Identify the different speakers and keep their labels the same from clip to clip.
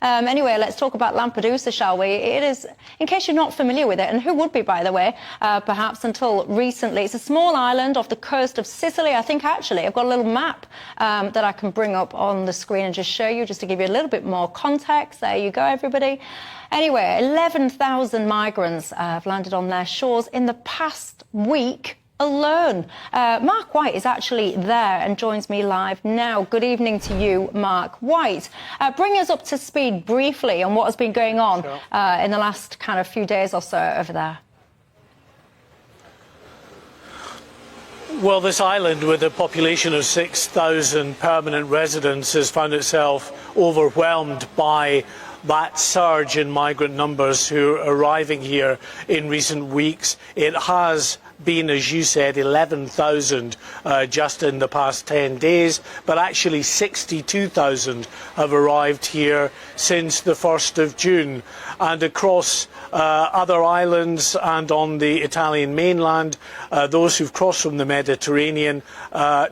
Speaker 1: Anyway, let's talk about Lampedusa, shall we? It is, in case you're not familiar with it, and who would be, by the way, perhaps until recently, it's a small island off the coast of Sicily. I think, actually, I've got a little map that I can bring up on the screen and just show you, just to give you a little bit more context. There you go, everybody. Anyway, 11,000 migrants have landed on their shores in the past week alone. Mark White is actually there and joins me live now. Good evening to you, Mark White. Bring us up to speed briefly on what has been going on in the last kind of few days or so over there.
Speaker 2: Well, this island with a population of 6,000 permanent residents has found itself overwhelmed by that surge in migrant numbers who are arriving here in recent weeks. It has been, as you said, 11,000 just in the past 10 days, but actually 62,000 have arrived here since the 1st of June. And across other islands and on the Italian mainland, those who've crossed from the Mediterranean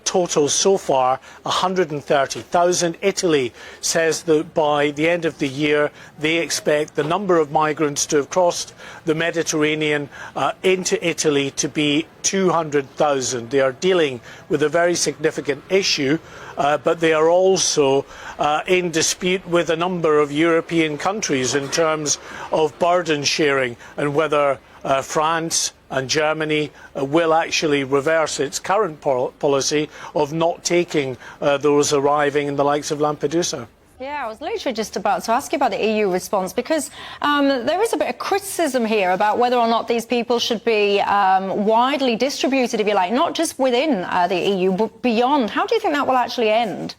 Speaker 2: total so far 130,000. Italy says that by the end of the year they expect the number of migrants to have crossed the Mediterranean into Italy to be 200,000. They are dealing with a very significant issue, but they are also in dispute with a number of European countries in terms of burden sharing and whether France and Germany will actually reverse its current policy of not taking those arriving in the likes of Lampedusa.
Speaker 1: Yeah, I was literally just about to ask you about the EU response, because there is a bit of criticism here about whether or not these people should be widely distributed, if you like, not just within the EU, but beyond. How do you think that will actually end?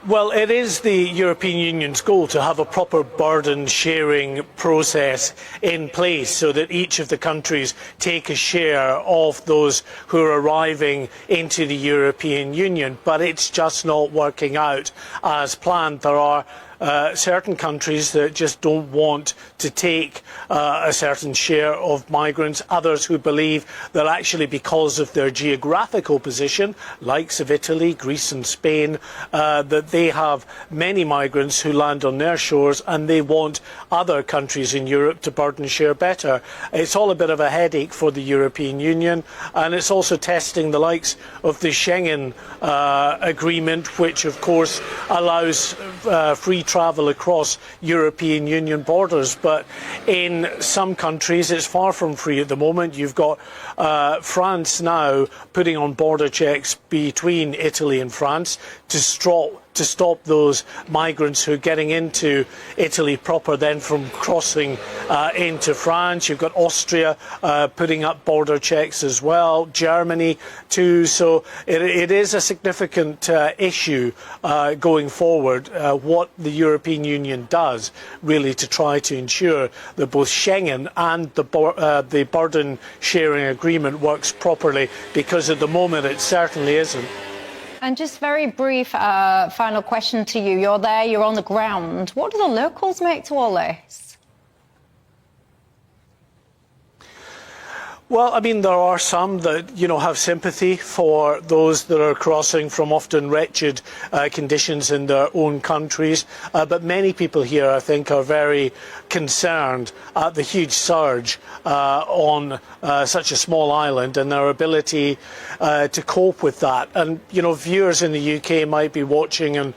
Speaker 2: Well, it is the European Union's goal to have a proper burden sharing process in place so that each of the countries take a share of those who are arriving into the European Union. But it's just not working out as planned. There are certain countries that just don't want to take a certain share of migrants, others who believe that actually because of their geographical position, likes of Italy, Greece and Spain, that they have many migrants who land on their shores and they want other countries in Europe to burden share better. It's all a bit of a headache for the European Union, and it's also testing the likes of the Schengen agreement, which of course allows free travel across European Union borders, but in some countries it's far from free at the moment. You've got France now putting on border checks between Italy and France to stop those migrants who are getting into Italy proper then from crossing into France. You've got Austria putting up border checks as well, Germany too. So it is a significant issue going forward, what the European Union does really to try to ensure that both Schengen and the burden sharing agreement works properly, because at the moment it certainly isn't.
Speaker 1: And just very brief final question to you. You're there, you're on the ground. What do the locals make to all this?
Speaker 2: Well, I mean, there are some that, you know, have sympathy for those that are crossing from often wretched conditions in their own countries. But many people here, I think, are very concerned at the huge surge on such a small island and their ability to cope with that. And, you know, viewers in the UK might be watching and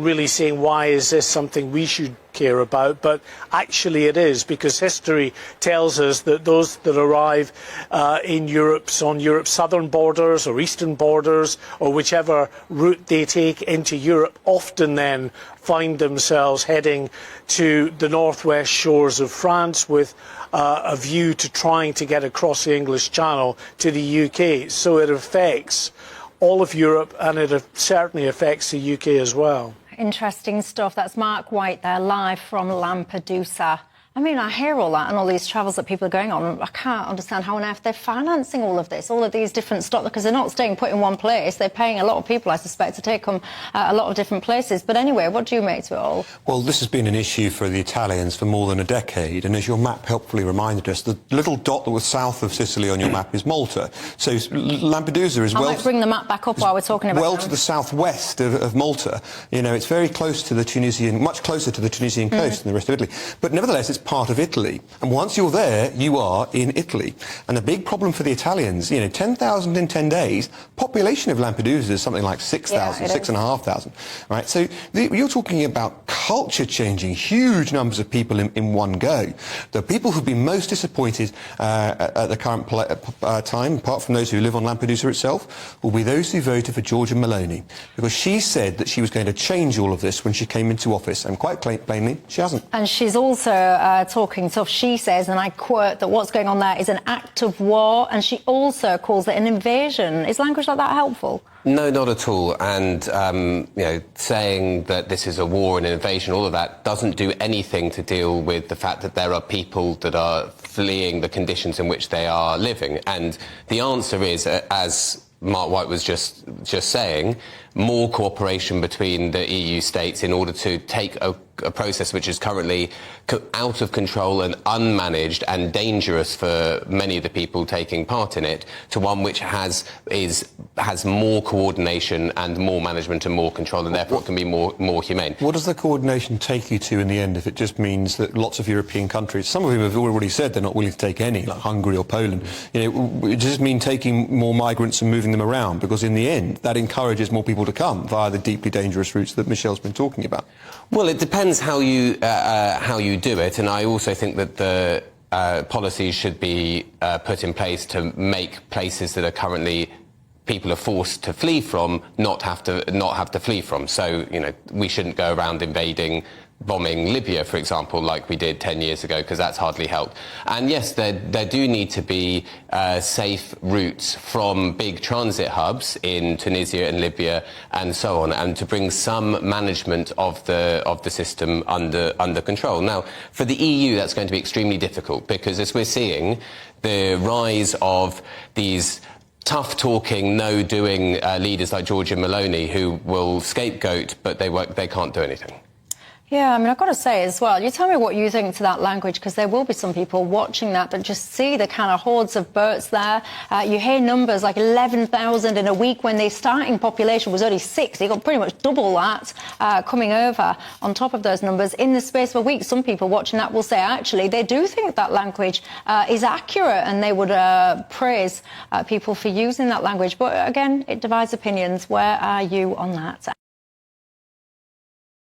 Speaker 2: really saying, why is this something we should care about? But actually it is, because history tells us that those that arrive on Europe's southern borders or eastern borders, or whichever route they take into Europe, often then find themselves heading to the northwest shores of France with a view to trying to get across the English Channel to the UK. So it affects all of Europe, and it certainly affects the UK as well.
Speaker 1: Interesting stuff. That's Mark White there, live from Lampedusa. I mean, I hear all that and all these travels that people are going on. I can't understand how on earth they're financing all of this, all of these different stock, because they're not staying put in one place. They're paying a lot of people, I suspect, to take them a lot of different places. But anyway, what do you make to it all?
Speaker 3: Well, this has been an issue for the Italians for more than a decade, and as your map helpfully reminded us, the little dot that was south of Sicily on your map is Malta. So Lampedusa is
Speaker 1: I might bring the map back up while we're talking about
Speaker 3: well to the southwest of Malta. You know, it's very close to the Tunisian, much closer to the Tunisian coast than the rest of Italy. But nevertheless, it's part of Italy. And once you're there, you are in Italy. And the big problem for the Italians, you know, 10,000 in 10 days, population of Lampedusa is something like 6,000, 6,500. Right? So you're talking about culture changing, huge numbers of people in one go. The people who've been most disappointed at the current time, apart from those who live on Lampedusa itself, will be those who voted for Giorgia Meloni, because she said that she was going to change all of this when she came into office, and quite plainly, she hasn't.
Speaker 1: And she's also talking tough. She says, and I quote, that what's going on there is an act of war, and she also calls it an invasion. Is language like that helpful?
Speaker 4: No, not at all. And, you know, saying that this is a war and an invasion, all of that doesn't do anything to deal with the fact that there are people that are fleeing the conditions in which they are living. And the answer is, as Mark White was just saying, more cooperation between the EU states in order to take a process which is currently out of control and unmanaged and dangerous for many of the people taking part in it, to one which has more coordination and more management and more control, and therefore can be more humane.
Speaker 3: What does the coordination take you to in the end if it just means that lots of European countries, some of them have already said they're not willing to take any, like Hungary or Poland, you know, it just mean taking more migrants and moving them around? Because in the end, that encourages more people to come via the deeply dangerous routes that Michelle's been talking about.
Speaker 4: Well, it depends how you do it, and I also think that the policies should be put in place to make places that are currently people are forced to flee from not have to flee from. So, you know, we shouldn't go around bombing Libya, for example, like we did 10 years ago, because that's hardly helped. And yes, there do need to be safe routes from big transit hubs in Tunisia and Libya and so on, and to bring some management of the system under control. Now, for the EU, that's going to be extremely difficult, because as we're seeing, the rise of these tough-talking, no-doing leaders like Giorgia Meloni, who will scapegoat, but they can't do anything.
Speaker 1: Yeah, I mean, I've got to say as well, you tell me what you think to that language, because there will be some people watching that just see the kind of hordes of boats there. You hear numbers like 11,000 in a week when the starting population was only 6. You got pretty much double that coming over on top of those numbers in the space of a week. Some people watching that will say, actually, they do think that language is accurate, and they would praise people for using that language. But again, it divides opinions. Where are you on that?